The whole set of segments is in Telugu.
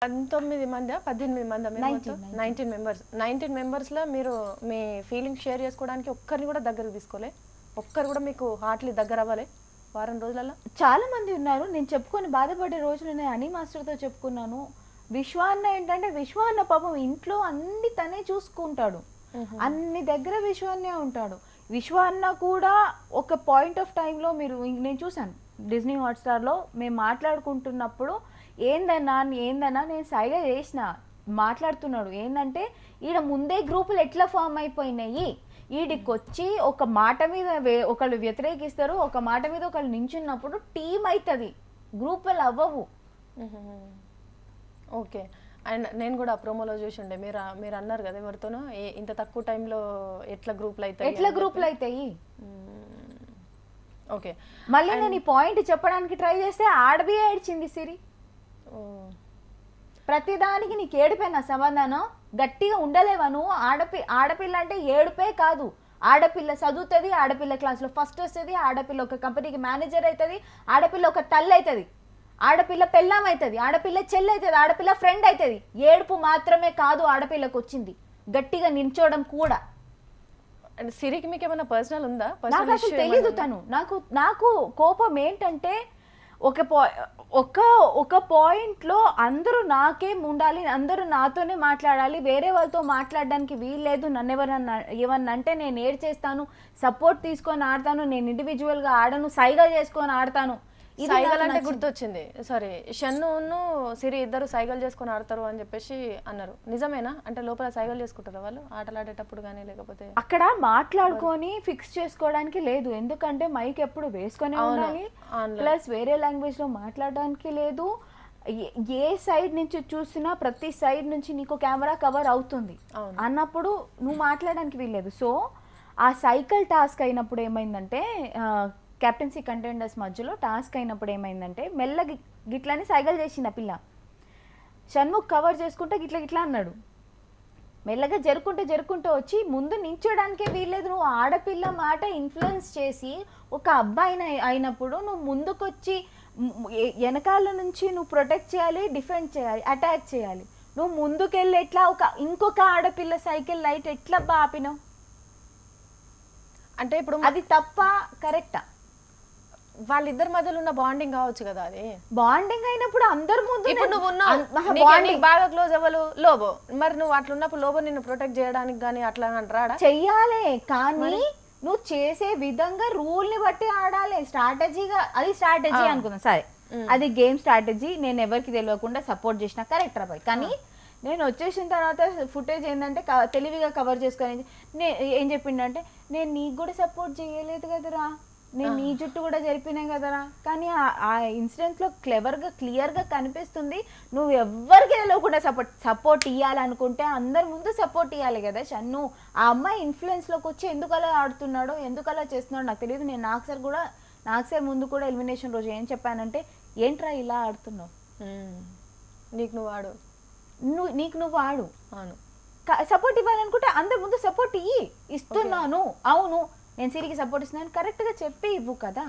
19 మందా 18 మందా మీరు మొత్తం 19 మెంబర్స్ 19 మెంబర్స్లో మీరు మీ ఫీలింగ్స్ షేర్ చేసుకోవడానికి ఒక్కరిని కూడా దగ్గరకు తీసుకోలే ఒక్కరు కూడా మీకు హార్ట్లీ దగ్గర అవ్వలే వారం రోజులలో చాలా మంది ఉన్నారు నేను చెప్పుకొని బాధపడే రోజులు నేను అని మాస్టర్తో చెప్పుకున్నాను విశ్వాన్న ఏంటంటే విశ్వాన్న పాపం ఇంట్లో అన్ని తనే చూసుకుంటాడు అన్ని దగ్గర విశ్వాన్నే ఉంటాడు విశ్వాన్న కూడా ఒక పాయింట్ ఆఫ్ టైంలో మీరు నేను చూసాను డిజ్నీ హాట్స్టార్లో మేము మాట్లాడుకుంటున్నప్పుడు ఏందన్నా నేను సైగా చేసిన మాట్లాడుతున్నాడు ఏంటంటే ఈడ ముందే గ్రూపులు ఎట్లా ఫామ్ అయిపోయినాయి వీడికి వచ్చి ఒక మాట మీద ఒకళ్ళు వ్యతిరేకిస్తారు ఒక మాట మీద ఒకళ్ళు నించున్నప్పుడు టీం అవుతుంది గ్రూపులు అవ్వవు ఓకే అండ్ నేను కూడా ప్రోమోలో చూసి ఉండే మీరు అన్నారు కదా ఎవరితోనో ఇంత తక్కువ టైంలో ఎట్లా గ్రూపులు అవుతాయి ఓకే మళ్ళీ నేను ఈ పాయింట్ చెప్పడానికి ట్రై చేస్తే ఆడబి ఏడ్చింది సిరి ప్రతిదానికి నీకు ఏడిపోయిన సమాధానం గట్టిగా ఉండలేవా నువ్వు ఆడపిల్ల అంటే ఏడుపే కాదు ఆడపిల్ల చదువుతుంది ఆడపిల్ల క్లాస్లో ఫస్ట్ వస్తుంది ఆడపిల్ల ఒక కంపెనీకి మేనేజర్ అవుతుంది ఆడపిల్ల ఒక తల్లి అవుతుంది ఆడపిల్ల పెళ్ళాం అవుతుంది ఆడపిల్ల చెల్లి అవుతుంది ఆడపిల్ల ఫ్రెండ్ అవుతుంది ఏడుపు మాత్రమే కాదు ఆడపిల్లకు వచ్చింది గట్టిగా నిల్చోవడం కూడా సిరికి మీకు ఏమైనా పర్సనల్ ఉందా నాకు అసలు తెలీదు తను నాకు కోపం ఏంటంటే ఒక పాయింట్లో అందరూ నాకేం ఉండాలి అందరూ నాతోనే మాట్లాడాలి వేరే వాళ్ళతో మాట్లాడడానికి వీల్లేదు నన్ను ఏమన్నా అంటే నేను ఏడ్ చేస్తాను సపోర్ట్ తీసుకొని ఆడతాను నేను ఇండివిజువల్గా ఆడను సైగా చేసుకొని ఆడతాను సైగల్ అంటే గుర్తొచ్చింది సారీ షన్ను సిరి ఇద్దరు సైగలు చేసుకొని ఆడతారు అని చెప్పేసి అన్నారు నిజమేనా అంటే లోపల సైగలు చేసుకుంటారు వాళ్ళు ఆటలాడేటప్పుడు కానీ లేకపోతే అక్కడ మాట్లాడుకొని ఫిక్స్ చేసుకోవడానికి లేదు ఎందుకంటే మైక్ ఎప్పుడు వేసుకొని ఉండాలి ప్లస్ వేరే లాంగ్వేజ్ లో మాట్లాడడానికి లేదు ఏ సైడ్ నుంచి చూసినా ప్రతి సైడ్ నుంచి నీకు కెమెరా కవర్ అవుతుంది అన్నప్పుడు నువ్వు మాట్లాడడానికి వీల్లేదు సో ఆ సైకిల్ టాస్క్ అయినప్పుడు ఏమైందంటే కెప్టెన్సీ కంటెండర్స్ మధ్యలో టాస్క్ అయినప్పుడు ఏమైందంటే మెల్ల గిట్లని సైకిల్ చేసింది ఆ పిల్ల షణ్ముఖ్ కవర్ చేసుకుంటే గిట్లా అన్నాడు మెల్లగా జరుకుంటూ వచ్చి ముందు నించోడానికే వీల్లేదు నువ్వు ఆడపిల్ల మాట ఇన్ఫ్లుయెన్స్ చేసి ఒక అబ్బాయిని అయినప్పుడు నువ్వు ముందుకొచ్చి వెనకాల నుంచి నువ్వు ప్రొటెక్ట్ చేయాలి డిఫెండ్ చేయాలి అటాక్ చేయాలి నువ్వు ముందుకెళ్ళి ఎట్లా ఇంకొక ఆడపిల్ల సైకిల్ లైట్ ఎట్లా ఆపినావు అంటే ఇప్పుడు అది తప్ప కరెక్టా వాళ్ళిద్దరి మధ్యలో ఉన్న బాండింగ్ కావచ్చు కదా అది బాండింగ్ అయినప్పుడు అందరు ముందు ఇప్పుడు నువ్వు ఉన్నావు బాగా క్లోజ్ అవ్వలు లోబో మరి నువ్వు అట్లా ఉన్నప్పుడు లోబో నిన్ను ప్రొటెక్ట్ చేయడానికి కానీ అట్లా అంటారా చెయ్యాలి కానీ నువ్వు చేసే విధంగా రూల్ ని బట్టి ఆడాలి స్ట్రాటజీగా అది స్ట్రాటజీ అనుకున్నా సరే అది గేమ్ స్ట్రాటజీ నేను ఎవరికి తెలియకుండా సపోర్ట్ చేసిన కరెక్ట్ రాబాయ్ కానీ నేను వచ్చేసిన తర్వాత ఫుటేజ్ ఏంటంటే తెలివిగా కవర్ చేసుకొని ఏం చెప్పిండంటే నేను నీకు కూడా సపోర్ట్ చేయలేదు కదరా నేను నీ జుట్టు కూడా జరిపినాయి కదరా కానీ ఆ ఇన్సిడెంట్స్ లో క్లియర్గా కనిపిస్తుంది నువ్వు ఎవరికి తెలియకుండా సపోర్ట్ ఇవ్వాలనుకుంటే అందరి ముందు సపోర్ట్ ఇవ్వాలి కదా షన్ను ఆ అమ్మాయి ఇన్ఫ్లుయెన్స్లోకి వచ్చి ఎందుకు అలా ఆడుతున్నాడో ఎందుకు అలా చేస్తున్నాడో నాకు తెలియదు నేను నాకు సార్ ముందు కూడా ఎలిమినేషన్ రోజు ఏం చెప్పానంటే ఏంట్రా ఇలా ఆడుతున్నావు నీకు నువ్వు ఆడు అవును సపోర్ట్ ఇవ్వాలనుకుంటే అందరి ముందు సపోర్ట్ ఇస్తున్నాను అవును నేను సిరికి సపోర్ట్ ఇస్తున్నాను కరెక్ట్గా చెప్పి ఇవ్వు కదా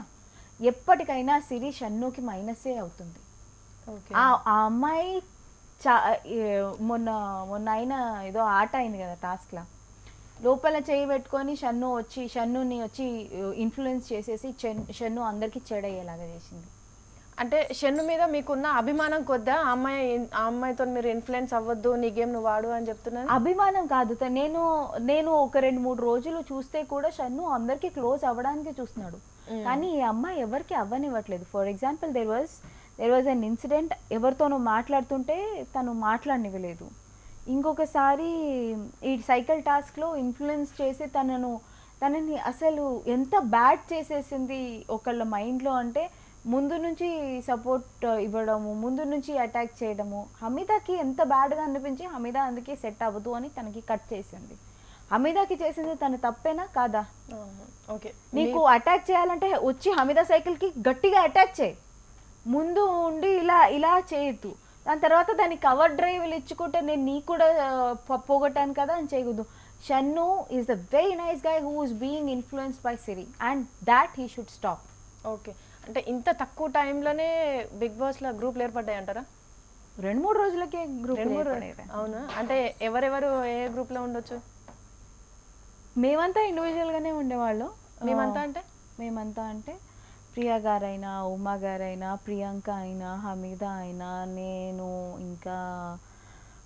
ఎప్పటికైనా సిరి షన్నుకి మైనసే అవుతుంది ఆ అమ్మాయి మొన్న అయినా ఏదో ఆట అయింది కదా టాస్క్లా లోపల చేయి పెట్టుకొని షన్నుని వచ్చి ఇన్ఫ్లుయెన్స్ చేసేసి షన్ను అందరికీ చెడయ్యేలాగా చేసింది అంటే షన్ను మీద మీకున్న అభిమానం కొద్దా ఆ అమ్మాయితో మీరు ఇన్ఫ్లుయెన్స్ అవ్వద్దు నీ గేమ్ నువ్వు వాడు అని చెప్తున్నాను అభిమానం కాదు నేను ఒక 2-3 రోజులు చూస్తే కూడా షన్ను అందరికి క్లోజ్ అవ్వడానికి చూస్తున్నాడు కానీ ఈ అమ్మాయి ఎవరికి అవ్వనివ్వట్లేదు for example there was an incident ఎవరితోనో మాట్లాడుతుంటే తను మాట్లాడనివ్వలేదు ఇంకొకసారి ఈ సైకిల్ టాస్క్లో ఇన్ఫ్లుయెన్స్ చేసి తనని అసలు ఎంత బ్యాడ్ చేసేసింది ఒకళ్ళ మైండ్లో అంటే ముందు నుంచి సపోర్ట్ ఇవ్వడము ముందు నుంచి అటాక్ చేయడము హమీదాకి ఎంత బ్యాడ్గా అనిపించి హమీదా అందుకే సెట్ అవ్వదు అని తనకి కట్ చేసింది హమీదాకి చేసింది తను తప్పేనా కాదా ఓకే నీకు అటాక్ చేయాలంటే వచ్చి హమీదా సైకిల్కి గట్టిగా అటాక్ చేయి ముందు ఉండి ఇలా చేయొద్దు దాని తర్వాత దాన్ని కవర్ డ్రైవ్లు ఇచ్చుకుంటే నేను నీకు కూడా పోగొట్టాను కదా అని చేయకూడదు Shannu is the very nice guy who is being influenced by Siri and that he should stop okay అంటే ఇంత తక్కువ టైంలోనే బిగ్ బాస్లో గ్రూప్లు ఏర్పడ్డాయి అంటారా 2-3 రోజులకే గ్రూప్ అవునా? అంటే ఎవరెవరు ఏ గ్రూప్ లో ఉండొచ్చు? మేమంతా ఇండివిజువల్ గానే ఉండేవాళ్ళం. మేమంతా అంటే మేమంతా అంటే ప్రియా గారైనా, ఉమా గారైనా, ప్రియాంక అయినా, హమీద అయినా, నేను, ఇంకా